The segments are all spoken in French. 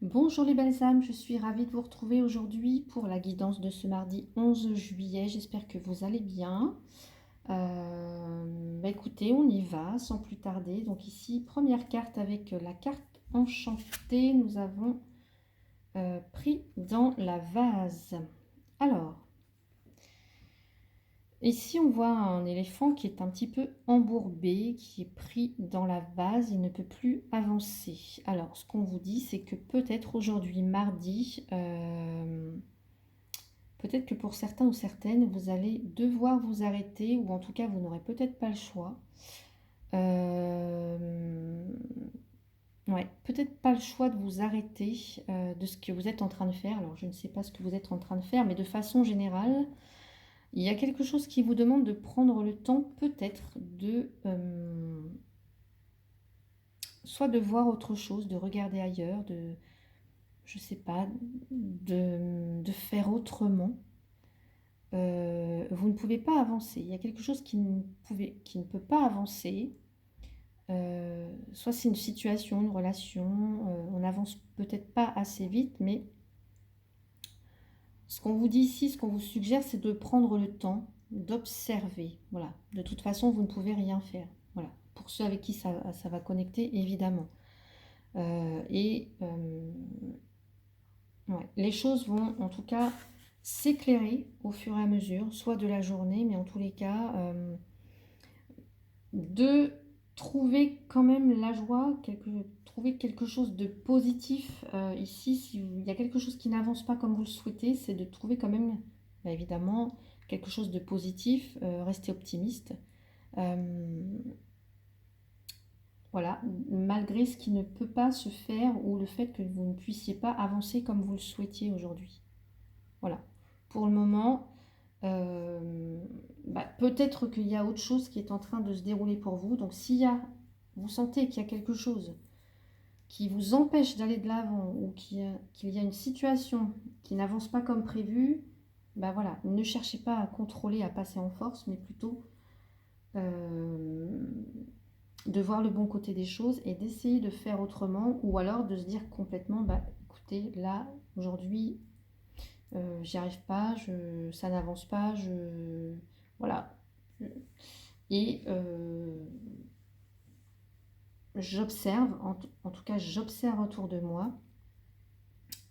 Bonjour les belles âmes, je suis ravie de vous retrouver aujourd'hui pour la guidance de ce mardi 11 juillet. J'espère que vous allez bien. Écoutez, on y va sans plus tarder. Donc ici, première carte avec la carte enchantée. Nous avons pris dans la vase. Alors, ici on voit un éléphant qui est un petit peu embourbé, qui est pris dans la vase, il ne peut plus avancer. Alors, ce qu'on vous dit, c'est que peut-être aujourd'hui, mardi, peut-être que pour certains ou certaines, vous allez devoir vous arrêter, ou en tout cas, vous n'aurez peut-être pas le choix. Ouais, peut-être pas le choix de vous arrêter de ce que vous êtes en train de faire. Alors, je ne sais pas ce que vous êtes en train de faire, mais de façon générale, il y a quelque chose qui vous demande de prendre le temps, peut-être, de soit de voir autre chose, de regarder ailleurs, de, je sais pas, de faire autrement. Vous ne pouvez pas avancer. Il y a quelque chose qui ne peut pas avancer. Soit c'est une situation, une relation, on n'avance peut-être pas assez vite, mais ce qu'on vous dit ici, ce qu'on vous suggère, c'est de prendre le temps d'observer. Voilà. De toute façon, vous ne pouvez rien faire. Voilà. Pour ceux avec qui ça va connecter, évidemment. Ouais, les choses vont en tout cas s'éclairer au fur et à mesure, soit de la journée, mais en tous les cas, de trouver quand même la joie, trouver quelque chose de positif ici. S'il y a quelque chose qui n'avance pas comme vous le souhaitez, c'est de trouver quand même, évidemment, quelque chose de positif, rester optimiste. Voilà, malgré ce qui ne peut pas se faire ou le fait que vous ne puissiez pas avancer comme vous le souhaitiez aujourd'hui. Voilà. Pour le moment, peut-être qu'il y a autre chose qui est en train de se dérouler pour vous. Donc, vous sentez qu'il y a quelque chose qui vous empêche d'aller de l'avant ou qu'il y a une situation qui n'avance pas comme prévu, voilà, ne cherchez pas à contrôler, à passer en force, mais plutôt de voir le bon côté des choses et d'essayer de faire autrement, ou alors de se dire complètement, écoutez, là, aujourd'hui, j'y arrive pas, ça n'avance pas, voilà. Et j'observe, en tout cas, j'observe autour de moi.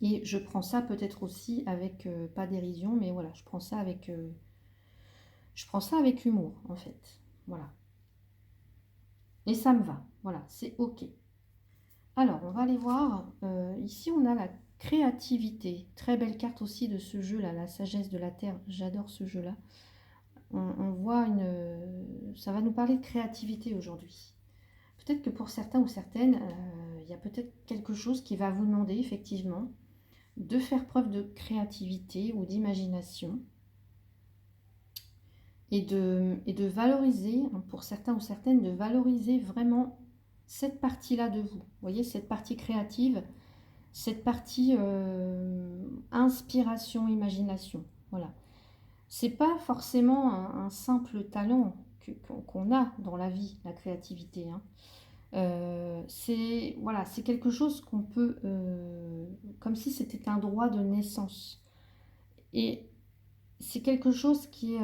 Et je prends ça peut-être aussi avec, pas dérision, mais voilà, je prends ça avec humour, en fait. Voilà. Et ça me va. Voilà, c'est OK. Alors, on va aller voir. Ici, on a la créativité. Très belle carte aussi de ce jeu-là, la sagesse de la Terre. J'adore ce jeu-là. On voit ça va nous parler de créativité aujourd'hui. Peut-être que pour certains ou certaines, il y a peut-être quelque chose qui va vous demander effectivement de faire preuve de créativité ou d'imagination et de valoriser, hein, pour certains ou certaines, de valoriser vraiment cette partie-là de vous. Vous voyez, cette partie créative, cette partie inspiration, imagination. Voilà. C'est pas forcément un simple talent qu'on a dans la vie, la créativité, hein. C'est quelque chose qu'on peut, comme si c'était un droit de naissance. Et c'est quelque chose qui est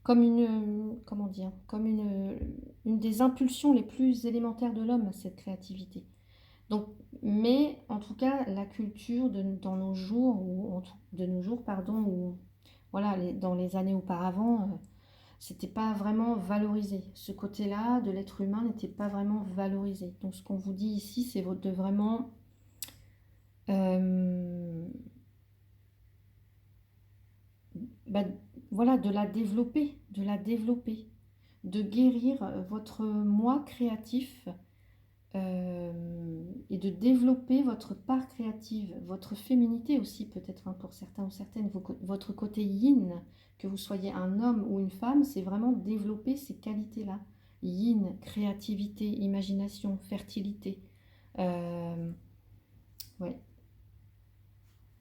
comme comment dire, comme une des impulsions les plus élémentaires de l'homme, cette créativité. Donc, mais en tout cas, la culture dans nos jours, de nos jours, pardon, ou voilà, dans les années auparavant, c'était pas vraiment valorisé. Ce côté-là de l'être humain n'était pas vraiment valorisé. Donc, ce qu'on vous dit ici, c'est de vraiment euh, bah, voilà, de la développer, de guérir votre moi créatif et de développer votre part créative, votre féminité aussi peut-être, hein, pour certains ou certaines, votre côté yin, que vous soyez un homme ou une femme, c'est vraiment développer ces qualités-là. Yin, créativité, imagination, fertilité. Ouais.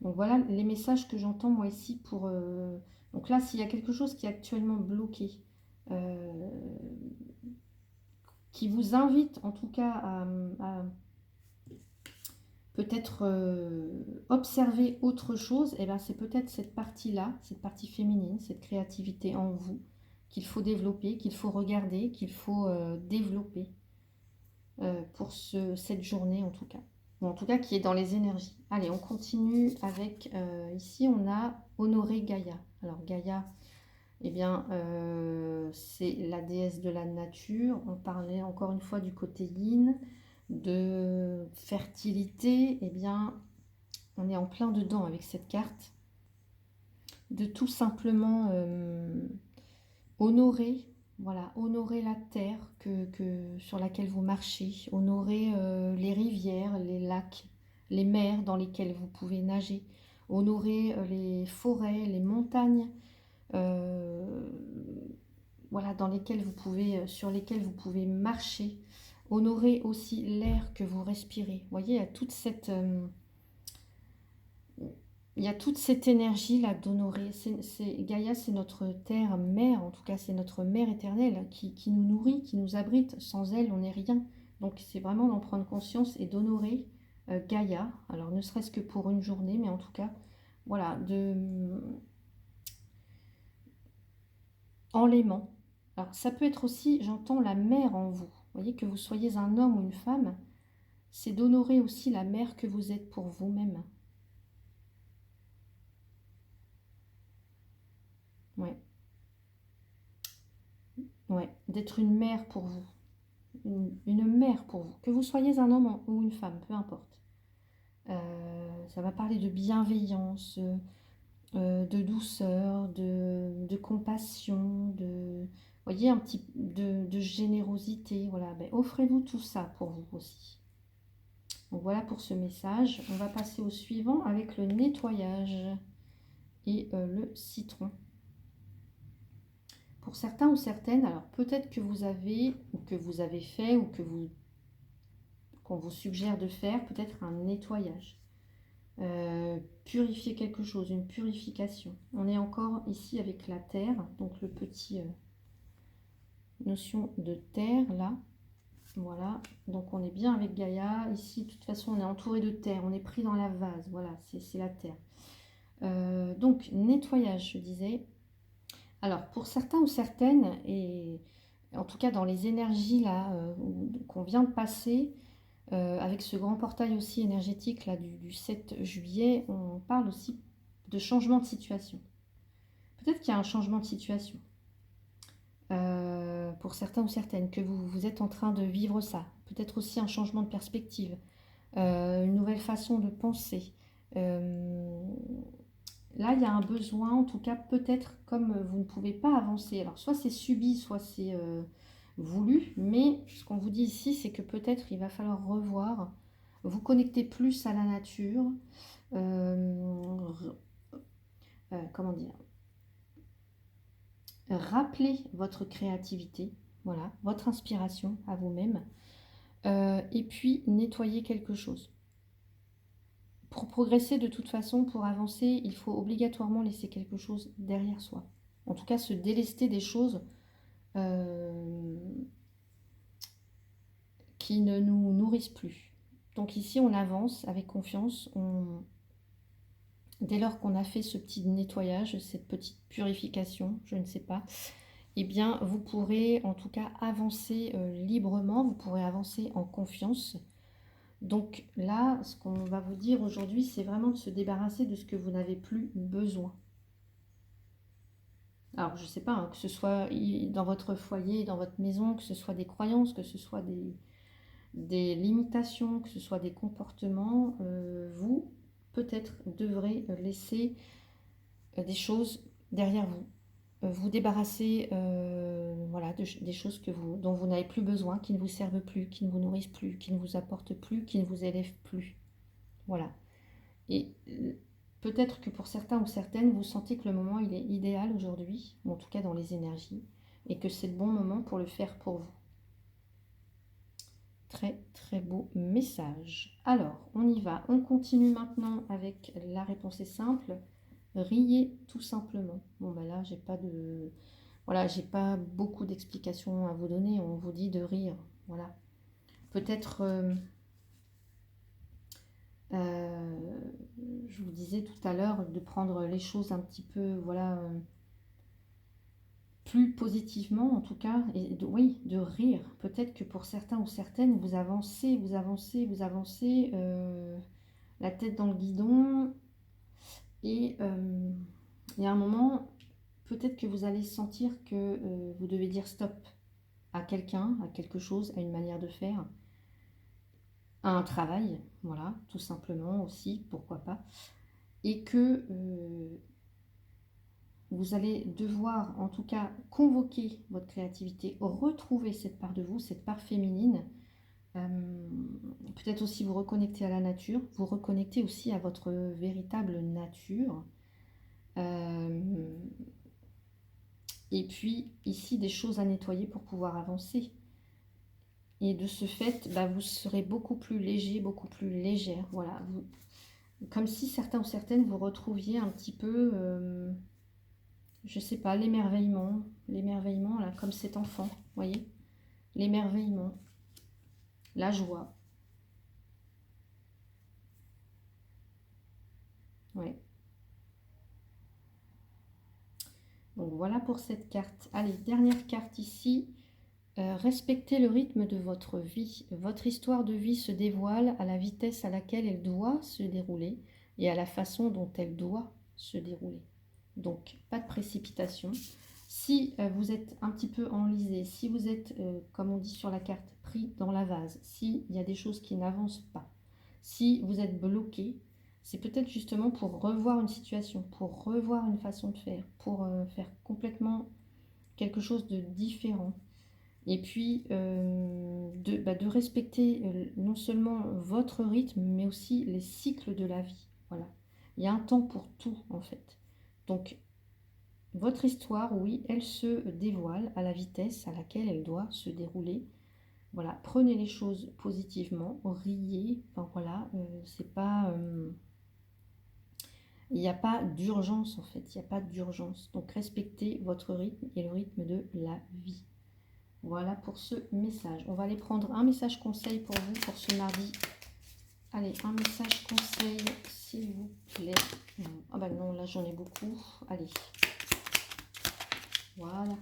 Donc voilà les messages que j'entends moi ici pour... Donc là, s'il y a quelque chose qui est actuellement bloqué, euh, qui vous invite en tout cas peut-être observer autre chose, et bien c'est peut-être cette partie-là, cette partie féminine, cette créativité en vous qu'il faut développer, qu'il faut regarder, qu'il faut développer pour cette journée en tout cas. Ou en tout cas qui est dans les énergies. Allez, on continue avec, ici on a honoré Gaïa. Alors Gaïa, eh bien, c'est la déesse de la nature. On parlait encore une fois du côté yin, de fertilité. Eh bien, on est en plein dedans avec cette carte. De tout simplement honorer, voilà, honorer la terre sur laquelle vous marchez, honorer les rivières, les lacs, les mers dans lesquelles vous pouvez nager, honorer les forêts, les montagnes. Voilà, sur lesquels vous pouvez marcher, honorer aussi l'air que vous respirez. Vous voyez, il y a toute cette énergie là d'honorer. Gaïa, c'est notre terre mère, en tout cas c'est notre mère éternelle qui nous nourrit, qui nous abrite. Sans elle, on n'est rien. Donc c'est vraiment d'en prendre conscience et d'honorer Gaïa. Alors ne serait-ce que pour une journée, mais en tout cas, voilà, en l'aimant. Alors ça peut être aussi, j'entends la mère en vous. Vous voyez, que vous soyez un homme ou une femme, c'est d'honorer aussi la mère que vous êtes pour vous-même. Ouais. Ouais, d'être une mère pour vous. Une mère pour vous. Que vous soyez un homme ou une femme, peu importe. Ça va parler de bienveillance, de douceur, de compassion, voyez, un petit de générosité. Voilà, ben, offrez-vous tout ça pour vous aussi. Donc voilà pour ce message. On va passer au suivant avec le nettoyage et le citron. Pour certains ou certaines, alors peut-être que vous avez, ou que vous avez fait, ou qu'on vous suggère de faire, peut-être un nettoyage. Purifier quelque chose, une purification. On est encore ici avec la terre, donc le petit notion de terre là. Voilà, donc on est bien avec Gaïa. Ici, de toute façon, on est entouré de terre, on est pris dans la vase. Voilà, c'est la terre. Donc, nettoyage, je disais. Alors, pour certains ou certaines, et en tout cas dans les énergies là qu'on vient de passer, avec ce grand portail aussi énergétique là du 7 juillet, on parle aussi de changement de situation. Peut-être qu'il y a un changement de situation. Pour certains ou certaines, que vous êtes en train de vivre ça. Peut-être aussi un changement de perspective, une nouvelle façon de penser. Là, il y a un besoin, en tout cas, peut-être comme vous ne pouvez pas avancer. Alors, soit c'est subi, soit c'est voulu, mais ce qu'on vous dit ici, c'est que peut-être il va falloir revoir, vous connecter plus à la nature, comment dire, rappeler votre créativité, voilà, votre inspiration à vous-même, et puis nettoyer quelque chose. Pour progresser de toute façon, pour avancer, il faut obligatoirement laisser quelque chose derrière soi. En tout cas, se délester des choses qui ne nous nourrissent plus. Donc ici, on avance avec confiance. Dès lors qu'on a fait ce petit nettoyage, cette petite purification, je ne sais pas, eh bien, vous pourrez en tout cas avancer librement, vous pourrez avancer en confiance. Donc là, ce qu'on va vous dire aujourd'hui, c'est vraiment de se débarrasser de ce que vous n'avez plus besoin. Alors, je ne sais pas, hein, que ce soit dans votre foyer, dans votre maison, que ce soit des croyances, que ce soit des limitations, que ce soit des comportements, vous, peut-être, devrez laisser des choses derrière vous. Vous débarrasser voilà, des choses dont vous n'avez plus besoin, qui ne vous servent plus, qui ne vous nourrissent plus, qui ne vous apportent plus, qui ne vous élèvent plus. Voilà. Et peut-être que pour certains ou certaines, vous sentez que le moment il est idéal aujourd'hui, ou en tout cas dans les énergies, et que c'est le bon moment pour le faire pour vous. Très très beau message. Alors, on y va. On continue maintenant avec la réponse est simple. Riez tout simplement. Bon ben là, j'ai pas de... Voilà, j'ai pas beaucoup d'explications à vous donner. On vous dit de rire. Voilà. Peut-être disais tout à l'heure, de prendre les choses un petit peu, voilà, plus positivement en tout cas, et oui, de rire. Peut-être que pour certains ou certaines, vous avancez, vous avancez, vous avancez, la tête dans le guidon, et il y a un moment, peut-être que vous allez sentir que vous devez dire stop à quelqu'un, à quelque chose, à une manière de faire, à un travail, voilà, tout simplement aussi, pourquoi pas, et que vous allez devoir en tout cas convoquer votre créativité, retrouver cette part de vous, cette part féminine, peut-être aussi vous reconnecter à la nature, vous reconnecter aussi à votre véritable nature. Et puis ici des choses à nettoyer pour pouvoir avancer. Et de ce fait, bah, vous serez beaucoup plus léger, beaucoup plus légère. Voilà, comme si certains ou certaines vous retrouviez un petit peu, je sais pas, l'émerveillement, là, comme cet enfant, vous voyez, l'émerveillement, la joie. Ouais. Donc voilà pour cette carte. Allez, dernière carte ici. Respectez le rythme de votre vie. Votre histoire de vie se dévoile à la vitesse à laquelle elle doit se dérouler et à la façon dont elle doit se dérouler. Donc, pas de précipitation. Si vous êtes un petit peu enlisé, si vous êtes, comme on dit sur la carte, pris dans la vase, s'il y a des choses qui n'avancent pas, si vous êtes bloqué, c'est peut-être justement pour revoir une situation, pour revoir une façon de faire, pour faire complètement quelque chose de différent. Et puis de respecter non seulement votre rythme, mais aussi les cycles de la vie. Voilà. Il y a un temps pour tout, en fait. Donc, votre histoire, oui, elle se dévoile à la vitesse à laquelle elle doit se dérouler. Voilà, prenez les choses positivement, riez. Enfin, voilà, c'est pas... il n'y a pas d'urgence, en fait. Il n'y a pas d'urgence. Donc, respectez votre rythme et le rythme de la vie. Voilà pour ce message. On va aller prendre un message conseil pour vous pour ce mardi. Allez, un message conseil, s'il vous plaît. Ah bah non, là j'en ai beaucoup. Allez. Voilà.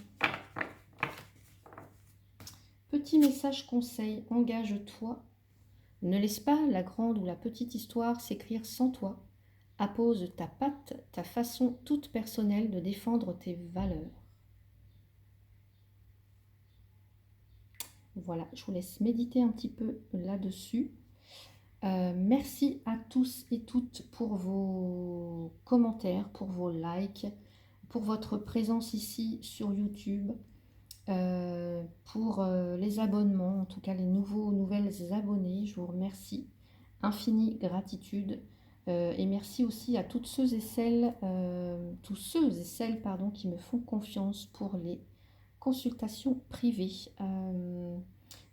Petit message conseil, engage-toi. Ne laisse pas la grande ou la petite histoire s'écrire sans toi. Appose ta patte, ta façon toute personnelle de défendre tes valeurs. Voilà, je vous laisse méditer un petit peu là-dessus. Merci à tous et toutes pour vos commentaires, pour vos likes, pour votre présence ici sur YouTube, pour les abonnements, en tout cas les nouvelles abonnés. Je vous remercie, infinie gratitude. Et merci aussi à toutes ceux et celles, tous ceux et celles pardon, qui me font confiance pour les consultations privées.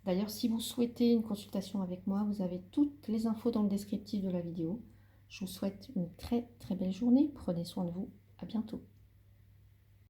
D'ailleurs, si vous souhaitez une consultation avec moi, vous avez toutes les infos dans le descriptif de la vidéo. Je vous souhaite une très très belle journée. Prenez soin de vous. À bientôt.